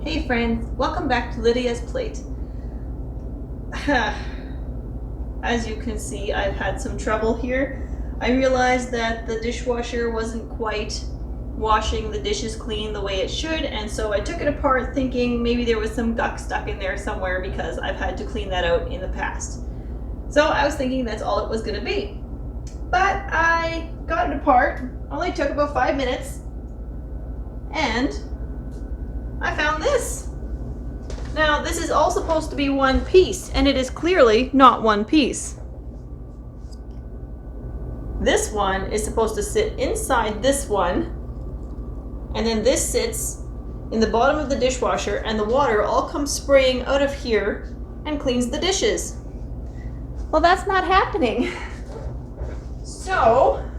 Hey friends, welcome back to Lydia's Plate. As you can see, I've had some trouble here. I realized that the dishwasher wasn't quite washing the dishes clean the way it should, and so I took it apart thinking maybe there was some gunk stuck in there somewhere because I've had to clean that out in the past. So I was thinking that's all it was going to be. But I got it apart, only took about 5 minutes, and I found this. Now, this is all supposed to be one piece, and it is clearly not one piece. This one is supposed to sit inside this one, and then this sits in the bottom of the dishwasher, and the water all comes spraying out of here and cleans the dishes. Well, that's not happening. So,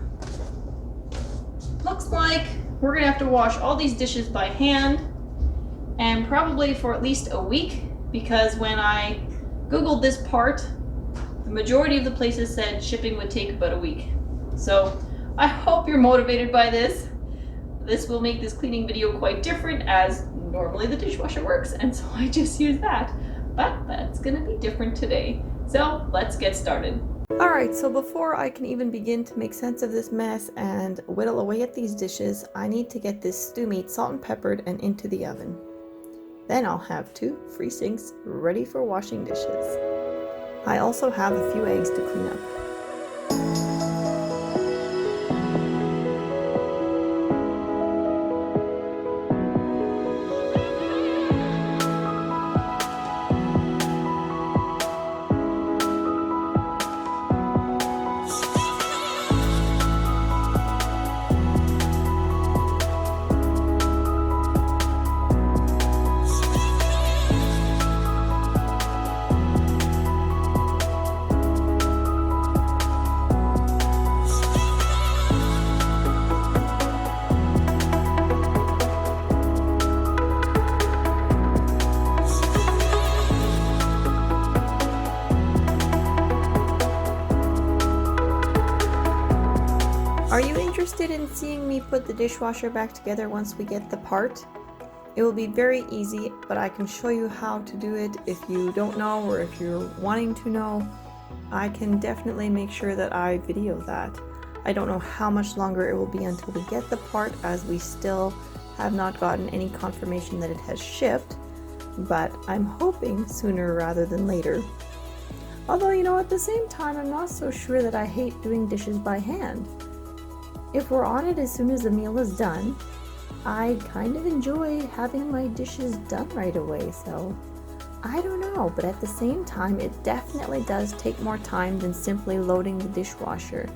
looks like we're gonna have to wash all these dishes by hand, and probably for at least a week, because when I googled this part, the majority of the places said shipping would take about a week. So I hope you're motivated by this. This will make this cleaning video quite different, as normally the dishwasher works, and so I just use that. But that's gonna be different today. So let's get started. Alright, so before I can even begin to make sense of this mess and whittle away at these dishes, I need to get this stew meat salt and peppered and into the oven. Then I'll have 2 free sinks ready for washing dishes. I also have a few eggs to clean up. Are you interested in seeing me put the dishwasher back together once we get the part? It will be very easy, but I can show you how to do it if you don't know, or if you're wanting to know. I can definitely make sure that I video that. I don't know how much longer it will be until we get the part, as we still have not gotten any confirmation that it has shipped, but I'm hoping sooner rather than later. Although, at the same time, I'm not so sure that I hate doing dishes by hand. If we're on it as soon as the meal is done, I kind of enjoy having my dishes done right away, so I don't know, but at the same time, it definitely does take more time than simply loading the dishwasher,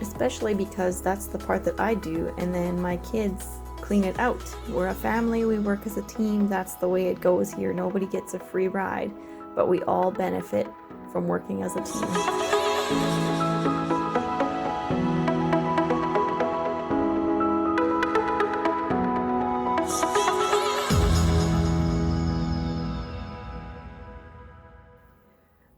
especially because that's the part that I do, and then my kids clean it out. We're a family, we work as a team, that's the way it goes here. Nobody gets a free ride, but we all benefit from working as a team.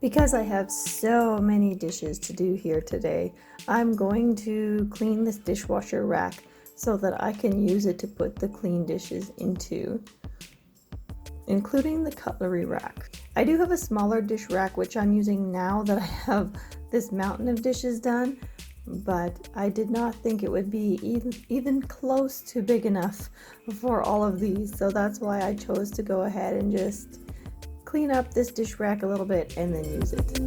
Because I have so many dishes to do here today, I'm going to clean this dishwasher rack so that I can use it to put the clean dishes into, including the cutlery rack. I do have a smaller dish rack which I'm using now that I have this mountain of dishes done, but I did not think it would be even close to big enough for all of these, so that's why I chose to go ahead and just clean up this dish rack a little bit and then use it.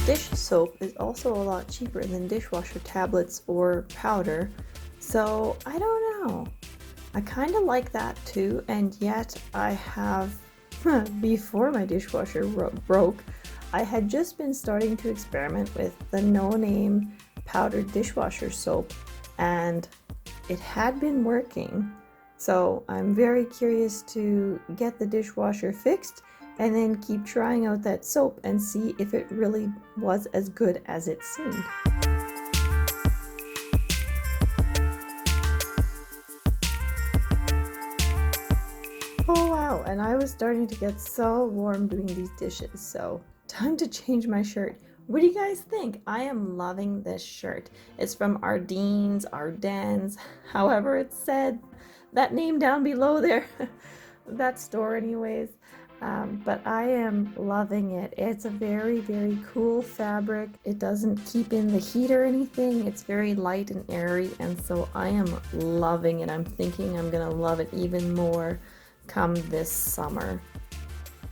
Dish soap is also a lot cheaper than dishwasher tablets or powder, so I don't know. I kind of like that too, and yet I have, before my dishwasher broke, I had just been starting to experiment with the no-name powdered dishwasher soap, and it had been working. So I'm very curious to get the dishwasher fixed and then keep trying out that soap and see if it really was as good as it seemed. Oh wow, and I was starting to get so warm doing these dishes, so time to change my shirt. What do you guys think? I am loving this shirt. It's from Ardennes, however it's said, that name down below there, that store anyways. But I am loving it. It's a very, very cool fabric. It doesn't keep in the heat or anything. It's very light and airy, and so I am loving it. I'm thinking I'm gonna love it even more come this summer.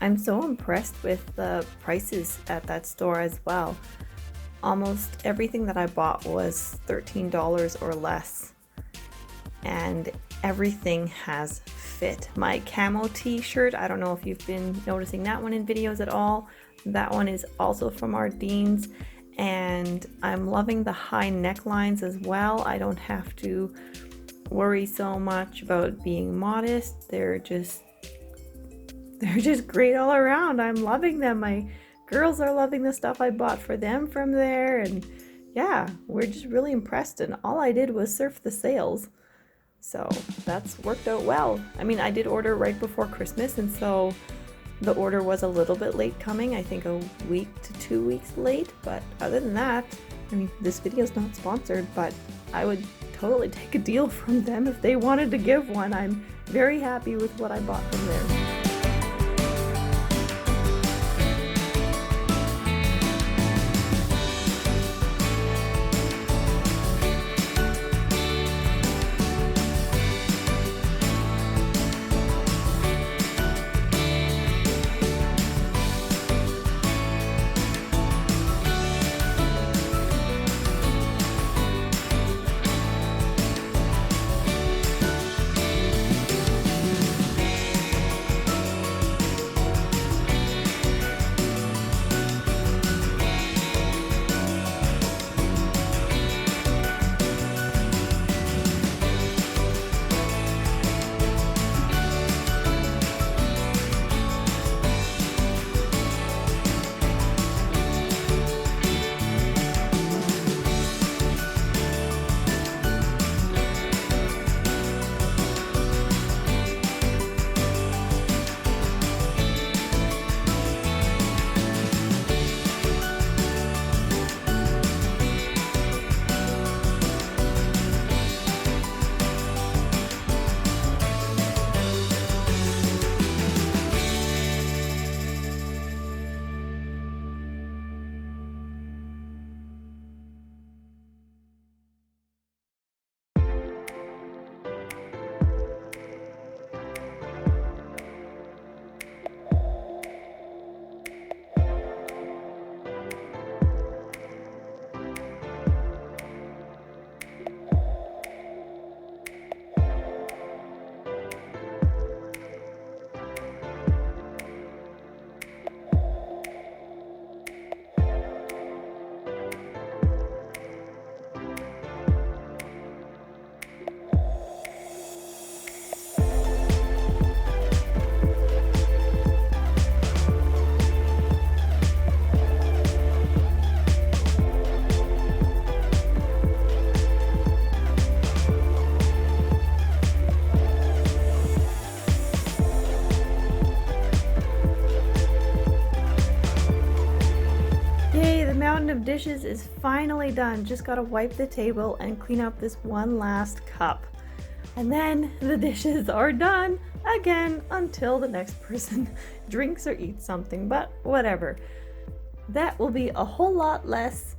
I'm so impressed with the prices at that store as well. Almost everything that I bought was $13 or less, and everything has fit. My camo t-shirt, I don't know if you've been noticing that one in videos at all. That one is also from Ardennes, and I'm loving the high necklines as well. I don't have to worry so much about being modest. They're just great all around. I'm loving them. My girls are loving the stuff I bought for them from there, and yeah, we're just really impressed, and all I did was surf the sales. So that's worked out well. I mean, I did order right before Christmas, and so the order was a little bit late coming, I think a week to 2 weeks late, but other than that, I mean, this video is not sponsored, but I would totally take a deal from them if they wanted to give one. I'm very happy with what I bought from there. Of dishes is finally done. Just gotta wipe the table and clean up this one last cup, and then the dishes are done again until the next person drinks or eats something, but whatever. That will be a whole lot less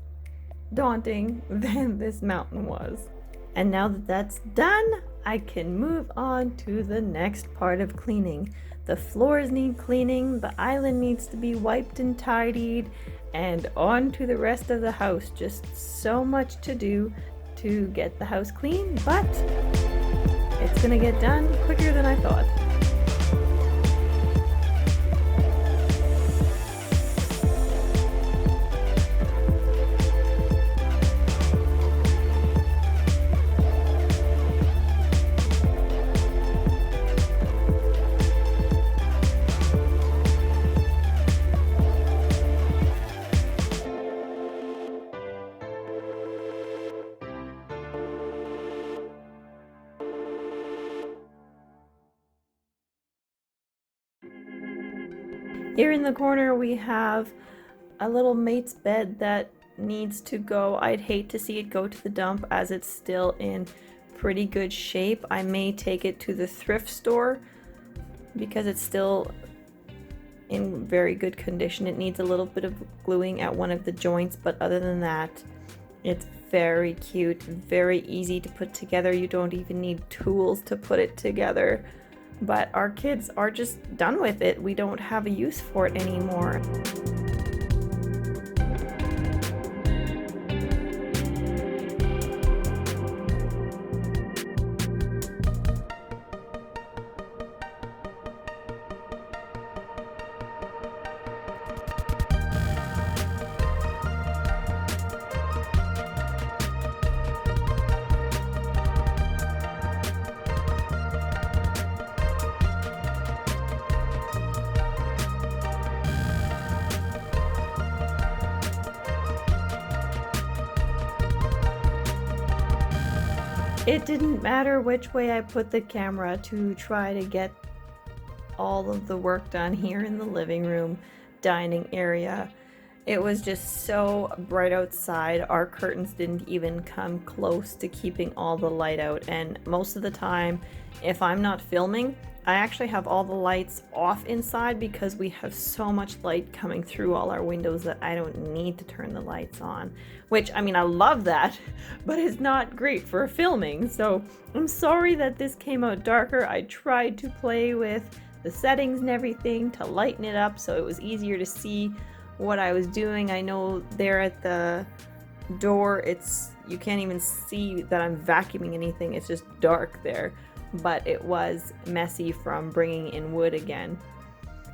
daunting than this mountain was. And now that that's done, I can move on to the next part of cleaning. The floors need cleaning, the island needs to be wiped and tidied, and on to the rest of the house. Just so much to do to get the house clean, but it's gonna get done quicker than I thought. Here in the corner we have a little mate's bed that needs to go. I'd hate to see it go to the dump as it's still in pretty good shape. I may take it to the thrift store because it's still in very good condition. It needs a little bit of gluing at one of the joints, but other than that, it's very cute, very easy to put together. You don't even need tools to put it together. But our kids are just done with it. We don't have a use for it anymore. It didn't matter which way I put the camera to try to get all of the work done here in the living room, dining area. It was just so bright outside. Our curtains didn't even come close to keeping all the light out. And most of the time, if I'm not filming, I actually have all the lights off inside because we have so much light coming through all our windows that I don't need to turn the lights on. Which, I mean, I love that, but it's not great for filming. So I'm sorry that this came out darker. I tried to play with the settings and everything to lighten it up so it was easier to see what I was doing. I know there at the door, you can't even see that I'm vacuuming anything. It's just dark there. But it was messy from bringing in wood again,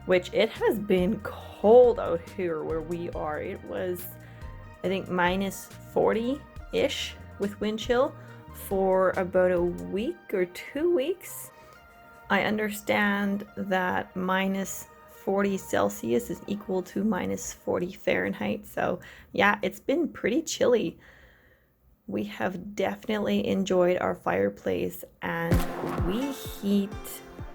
which it has been cold out here where we are. It was, I think, minus 40-ish with wind chill for about a week or 2 weeks. I understand that minus 40 Celsius is equal to minus 40 Fahrenheit. So yeah, it's been pretty chilly. We have definitely enjoyed our fireplace, and we heat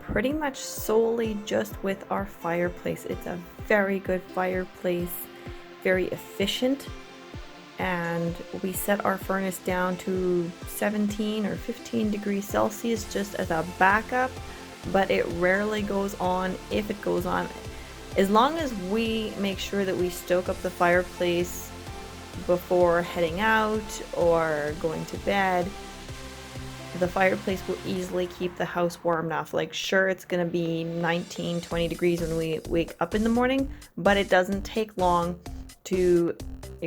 pretty much solely just with our fireplace. It's a very good fireplace, very efficient, and we set our furnace down to 17 or 15 degrees Celsius just as a backup, but it rarely goes on. If it goes on, as long as we make sure that we stoke up the fireplace before heading out or going to bed, the fireplace will easily keep the house warm enough. Like, sure, it's gonna be 19, 20 degrees when we wake up in the morning, but it doesn't take long to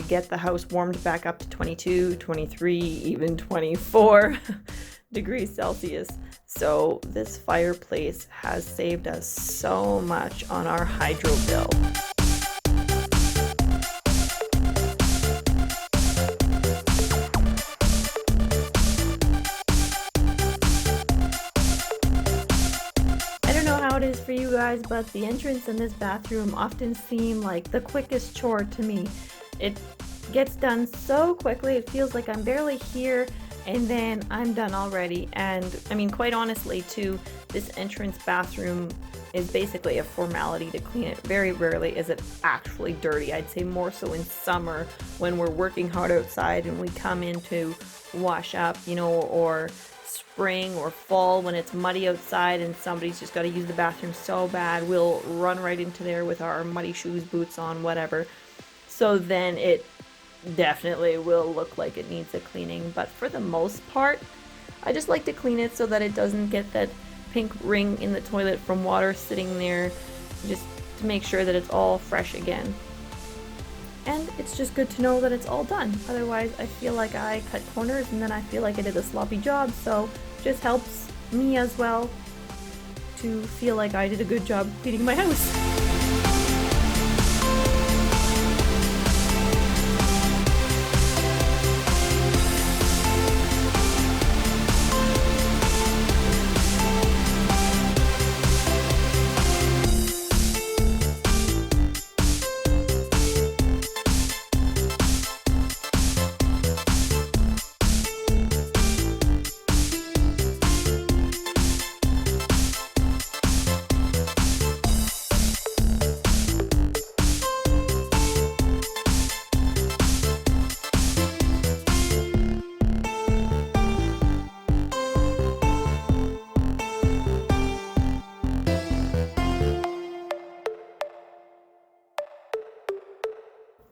get the house warmed back up to 22, 23, even 24 degrees Celsius. So this fireplace has saved us so much on our hydro bill. For you guys, but the entrance in this bathroom often seem like the quickest chore to me. It gets done so quickly, it feels like I'm barely here and then I'm done already. And I mean, quite honestly too, this entrance bathroom is basically a formality to clean it. Very rarely is it actually dirty. I'd say more so in summer when we're working hard outside and we come in to wash up, you know, or spring or fall when it's muddy outside and somebody's just got to use the bathroom so bad, we'll run right into there with our muddy shoes, boots on, whatever. So then it definitely will look like it needs a cleaning. But for the most part, I just like to clean it so that it doesn't get that pink ring in the toilet from water sitting there, just to make sure that it's all fresh again. And it's just good to know that it's all done. Otherwise, I feel like I cut corners and then I feel like I did a sloppy job. So it just helps me as well to feel like I did a good job cleaning my house.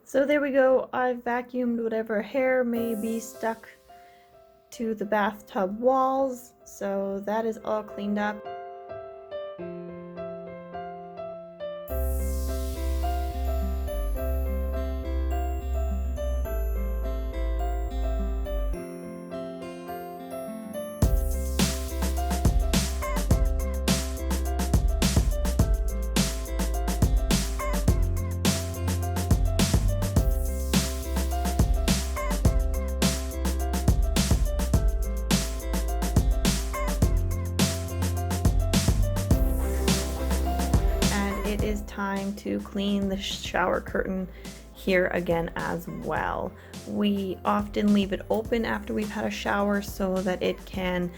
So there we go. I've vacuumed whatever hair may be stuck to the bathtub walls. So that is all cleaned up. It is time to clean the shower curtain here again as well. We often leave it open after we've had a shower so that it can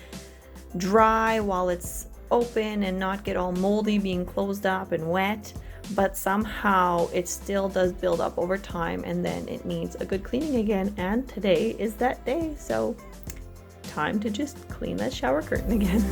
dry while it's open and not get all moldy being closed up and wet, but somehow it still does build up over time and then it needs a good cleaning again, and today is that day, so time to just clean that shower curtain again.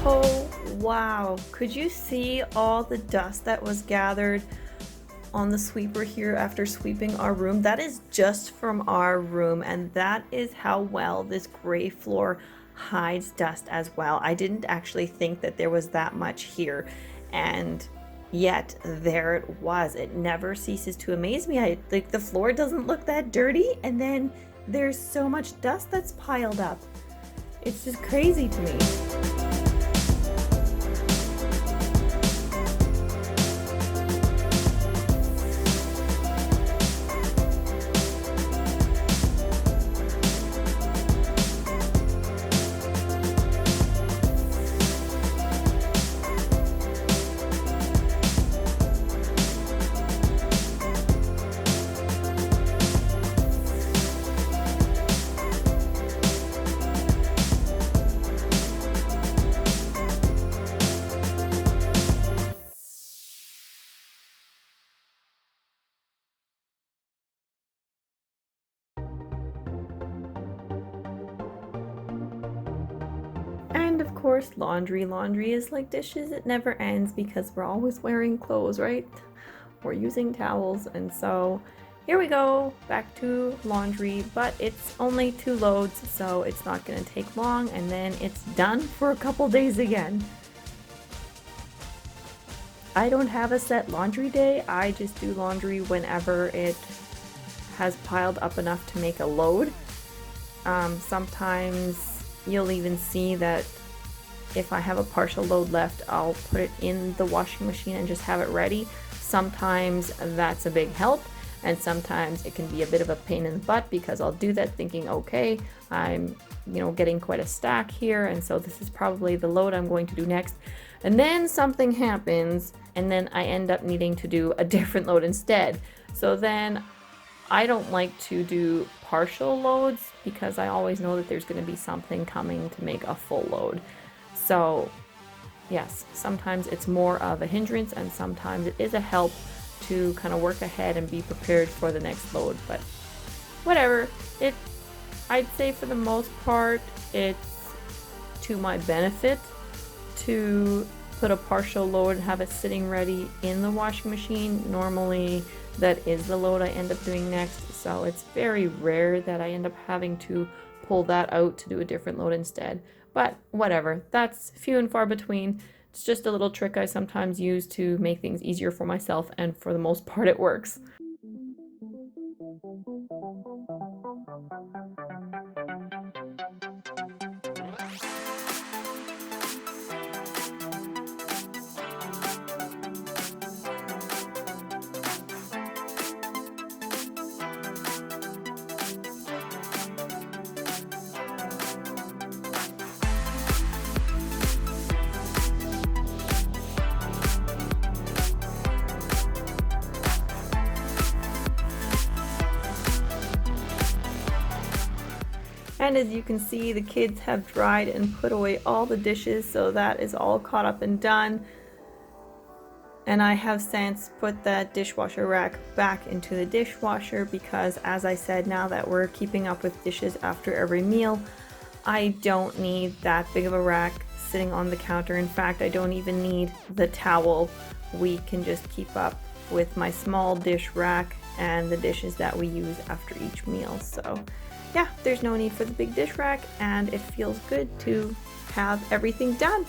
Oh wow, could you see all the dust that was gathered on the sweeper here after sweeping our room? That is just from our room, and that is how well this gray floor hides dust as well. I didn't actually think that there was that much here, and yet there it was. It never ceases to amaze me. Like, the floor doesn't look that dirty, and then there's so much dust that's piled up. It's just crazy to me. And of course, laundry. Laundry is like dishes, it never ends because we're always wearing clothes, right? We're using towels, and so here we go, back to laundry, but it's only 2 loads, so it's not gonna take long, and then it's done for a couple days again. I don't have a set laundry day, I just do laundry whenever it has piled up enough to make a load. Sometimes you'll even see that if I have a partial load left, I'll put it in the washing machine and just have it ready. Sometimes that's a big help, and sometimes it can be a bit of a pain in the butt because I'll do that thinking, okay, I'm getting quite a stack here, and so this is probably the load I'm going to do next. And then something happens, and then I end up needing to do a different load instead. So then I don't like to do partial loads because I always know that there's going to be something coming to make a full load. So yes, sometimes it's more of a hindrance and sometimes it is a help to kind of work ahead and be prepared for the next load. But whatever, I'd say for the most part it's to my benefit to put a partial load and have it sitting ready in the washing machine. Normally that is the load I end up doing next, so it's very rare that I end up having to pull that out to do a different load instead. But whatever, that's few and far between. It's just a little trick I sometimes use to make things easier for myself, and for the most part it works. And as you can see, the kids have dried and put away all the dishes, so that is all caught up and done. And I have since put that dishwasher rack back into the dishwasher because, as I said, now that we're keeping up with dishes after every meal, I don't need that big of a rack sitting on the counter. In fact, I don't even need the towel. We can just keep up with my small dish rack and the dishes that we use after each meal. So yeah, there's no need for the big dish rack, and it feels good to have everything done.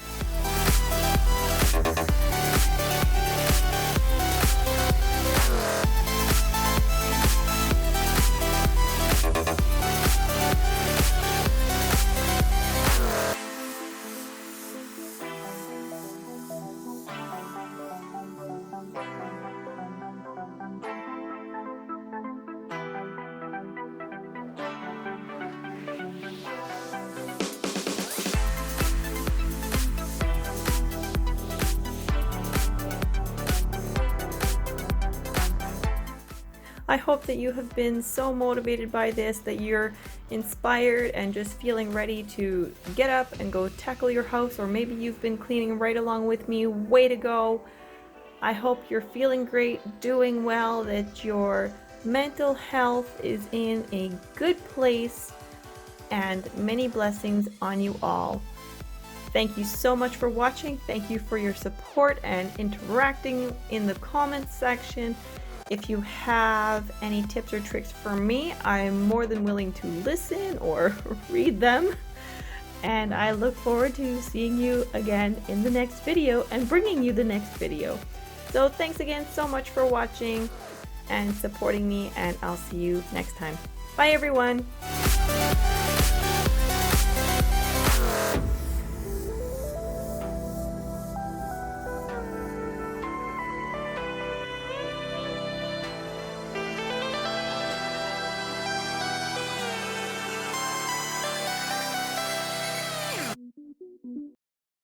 I hope that you have been so motivated by this that you're inspired and just feeling ready to get up and go tackle your house, or maybe you've been cleaning right along with me. Way to go! I hope you're feeling great, doing well, that your mental health is in a good place, and many blessings on you all. Thank you so much for watching. Thank you for your support and interacting in the comments section. If you have any tips or tricks for me, I'm more than willing to listen or read them. And I look forward to seeing you again in the next video and bringing you the next video. So thanks again so much for watching and supporting me, and I'll see you next time. Bye everyone!